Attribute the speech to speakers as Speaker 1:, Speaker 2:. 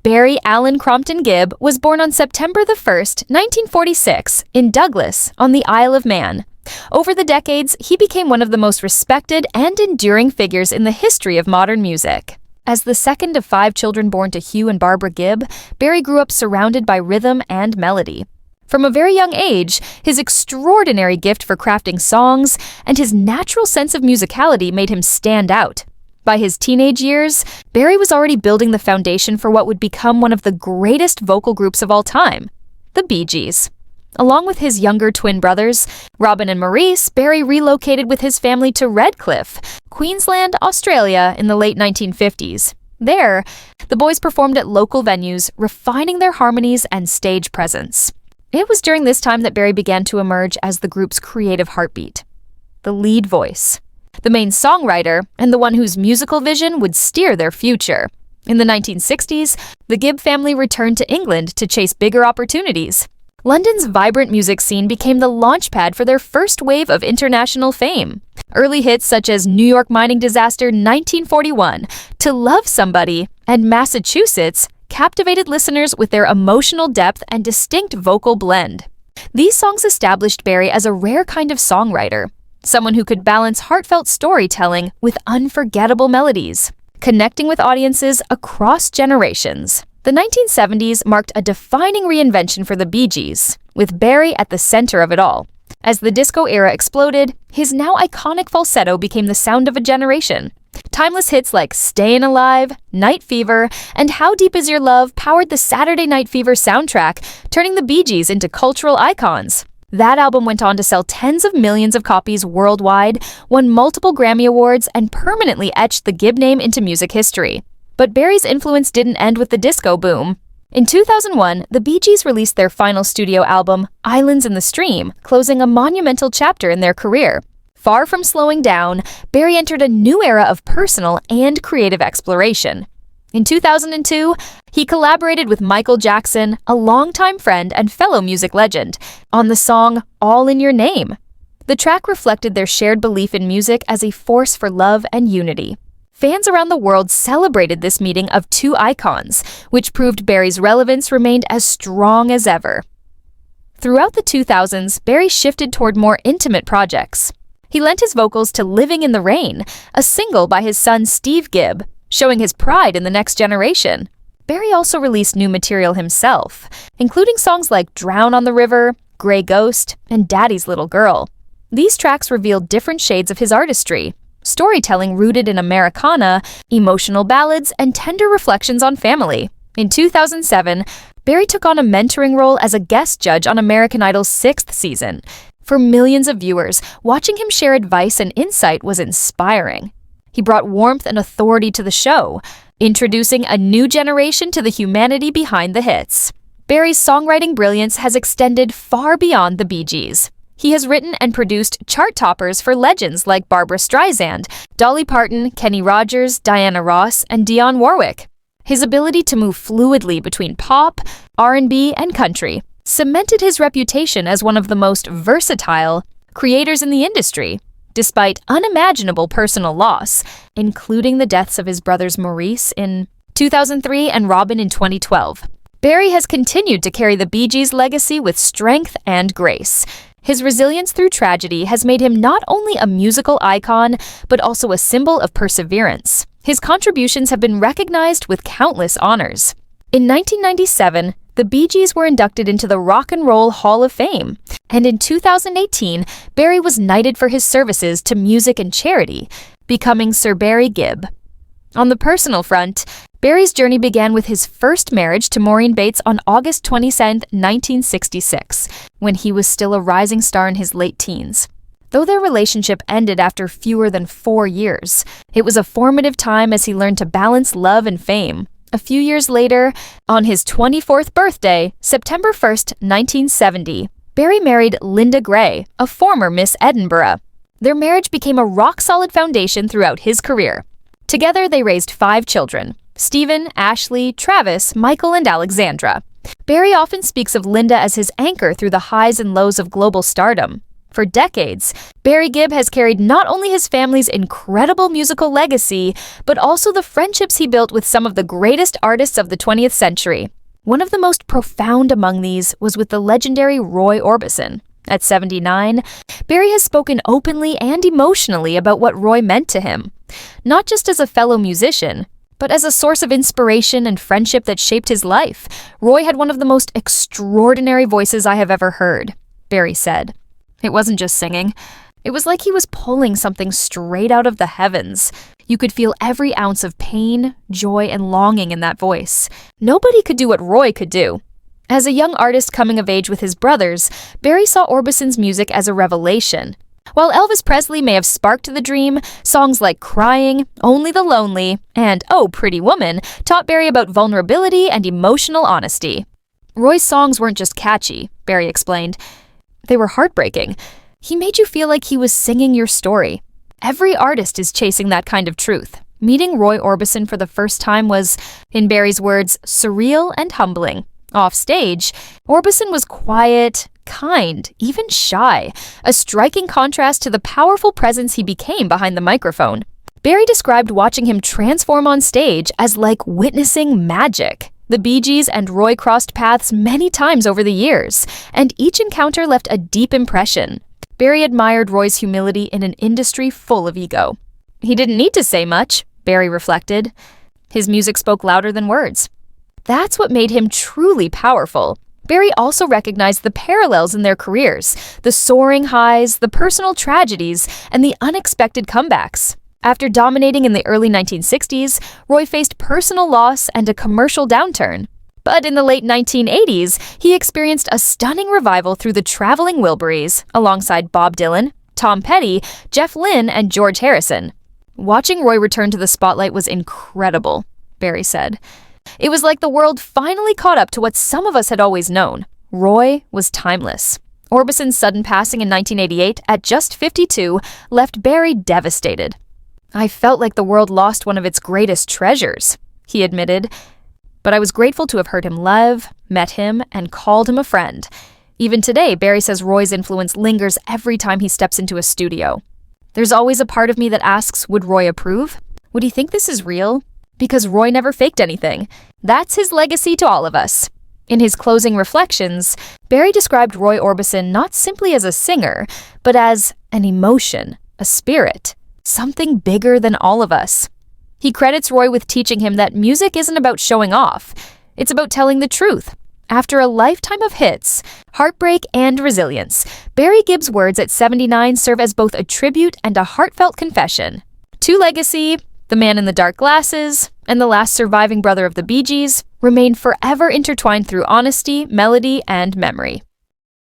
Speaker 1: Barry Allen Crompton Gibb was born on September the 1st, 1946, in Douglas, on the Isle of Man. Over the decades, he became one of the most respected and enduring figures in the history of modern music. As the second of 5 children born to Hugh and Barbara Gibb, Barry grew up surrounded by rhythm and melody. From a very young age, his extraordinary gift for crafting songs and his natural sense of musicality made him stand out. By his teenage years, Barry was already building the foundation for what would become one of the greatest vocal groups of all time, the Bee Gees. Along with his younger twin brothers, Robin and Maurice, Barry relocated with his family to Redcliffe, Queensland, Australia in the late 1950s. There, the boys performed at local venues, refining their harmonies and stage presence. It was during this time that Barry began to emerge as the group's creative heartbeat, the lead voice, the main songwriter, and the one whose musical vision would steer their future. In the 1960s, the Gibb family returned to England to chase bigger opportunities. London's vibrant music scene became the launchpad for their first wave of international fame. Early hits such as New York mining disaster 1941, To Love Somebody, and Massachusetts captivated listeners with their emotional depth and distinct vocal blend. These songs established Barry as a rare kind of songwriter, someone who could balance heartfelt storytelling with unforgettable melodies, connecting with audiences across generations. The 1970s marked a defining reinvention for the Bee Gees, with Barry at the center of it all. As the disco era exploded, his now iconic falsetto became the sound of a generation. Timeless hits like Stayin' Alive, Night Fever, and How Deep Is Your Love powered the Saturday Night Fever soundtrack, turning the Bee Gees into cultural icons. That album went on to sell tens of millions of copies worldwide, won multiple Grammy Awards, and permanently etched the Gibb name into music history. But Barry's influence didn't end with the disco boom. In 2001, the Bee Gees released their final studio album, Islands in the Stream, closing a monumental chapter in their career. Far from slowing down, Barry entered a new era of personal and creative exploration. In 2002, he collaborated with Michael Jackson, a longtime friend and fellow music legend, on the song All in Your Name. The track reflected their shared belief in music as a force for love and unity. Fans around the world celebrated this meeting of two icons, which proved Barry's relevance remained as strong as ever. Throughout the 2000s, Barry shifted toward more intimate projects. He lent his vocals to Living in the Rain, a single by his son Steve Gibb, showing his pride in the next generation. Barry also released new material himself, including songs like Drown on the River, Grey Ghost, and Daddy's Little Girl. These tracks revealed different shades of his artistry, storytelling rooted in Americana, emotional ballads, and tender reflections on family. In 2007, Barry took on a mentoring role as a guest judge on American Idol's 6th season. For millions of viewers, watching him share advice and insight was inspiring. He brought warmth and authority to the show, introducing a new generation to the humanity behind the hits. Barry's songwriting brilliance has extended far beyond the Bee Gees. He has written and produced chart toppers for legends like Barbra Streisand, Dolly Parton, Kenny Rogers, Diana Ross, and Dionne Warwick. His ability to move fluidly between pop, R&B, and country cemented his reputation as one of the most versatile creators in the industry, despite unimaginable personal loss, including the deaths of his brothers Maurice in 2003 and Robin in 2012. Barry has continued to carry the Bee Gees' legacy with strength and grace. His resilience through tragedy has made him not only a musical icon, but also a symbol of perseverance. His contributions have been recognized with countless honors. In 1997, the Bee Gees were inducted into the Rock and Roll Hall of Fame, and in 2018, Barry was knighted for his services to music and charity, becoming Sir Barry Gibb. On the personal front, Barry's journey began with his first marriage to Maureen Bates on August 27, 1966, when he was still a rising star in his late teens. Though their relationship ended after fewer than 4 years, it was a formative time as he learned to balance love and fame. A few years later, on his 24th birthday, September 1st, 1970, Barry married Linda Gray, a former Miss Edinburgh. Their marriage became a rock-solid foundation throughout his career. Together, they raised 5 children: Stephen, Ashley, Travis, Michael, and Alexandra. Barry often speaks of Linda as his anchor through the highs and lows of global stardom. For decades, Barry Gibb has carried not only his family's incredible musical legacy, but also the friendships he built with some of the greatest artists of the 20th century. One of the most profound among these was with the legendary Roy Orbison. At 79, Barry has spoken openly and emotionally about what Roy meant to him, not just as a fellow musician, but as a source of inspiration and friendship that shaped his life. Roy had one of the most extraordinary voices I have ever heard, Barry said. It wasn't just singing. It was like he was pulling something straight out of the heavens. You could feel every ounce of pain, joy, and longing in that voice. Nobody could do what Roy could do. As a young artist coming of age with his brothers, Barry saw Orbison's music as a revelation. While Elvis Presley may have sparked the dream, songs like Crying, Only the Lonely, and Oh, Pretty Woman taught Barry about vulnerability and emotional honesty. Roy's songs weren't just catchy, Barry explained. They were heartbreaking. He made you feel like he was singing your story. Every artist is chasing that kind of truth. Meeting Roy Orbison for the first time was, in Barry's words, surreal and humbling. Off stage, Orbison was quiet, kind, even shy, a striking contrast to the powerful presence he became behind the microphone. Barry described watching him transform on stage as like witnessing magic. The Bee Gees and Roy crossed paths many times over the years, and each encounter left a deep impression. Barry admired Roy's humility in an industry full of ego. He didn't need to say much, Barry reflected. His music spoke louder than words. That's what made him truly powerful. Barry also recognized the parallels in their careers, the soaring highs, the personal tragedies, and the unexpected comebacks. After dominating in the early 1960s, Roy faced personal loss and a commercial downturn. But in the late 1980s, he experienced a stunning revival through the Traveling Wilburys, alongside Bob Dylan, Tom Petty, Jeff Lynne, and George Harrison. Watching Roy return to the spotlight was incredible, Barry said. It was like the world finally caught up to what some of us had always known. Roy was timeless. Orbison's sudden passing in 1988, at just 52, left Barry devastated. I felt like the world lost one of its greatest treasures, he admitted. But I was grateful to have heard him live, met him, and called him a friend. Even today, Barry says Roy's influence lingers every time he steps into a studio. There's always a part of me that asks, would Roy approve? Would he think this is real? Because Roy never faked anything. That's his legacy to all of us. In his closing reflections, Barry described Roy Orbison not simply as a singer, but as an emotion, a spirit, something bigger than all of us. He credits Roy with teaching him that music isn't about showing off. It's about telling the truth. After a lifetime of hits, heartbreak, and resilience, Barry Gibb's words at 79 serve as both a tribute and a heartfelt confession. To legacy, The Man in the Dark Glasses, and the last surviving brother of the Bee Gees remain forever intertwined through honesty, melody, and memory.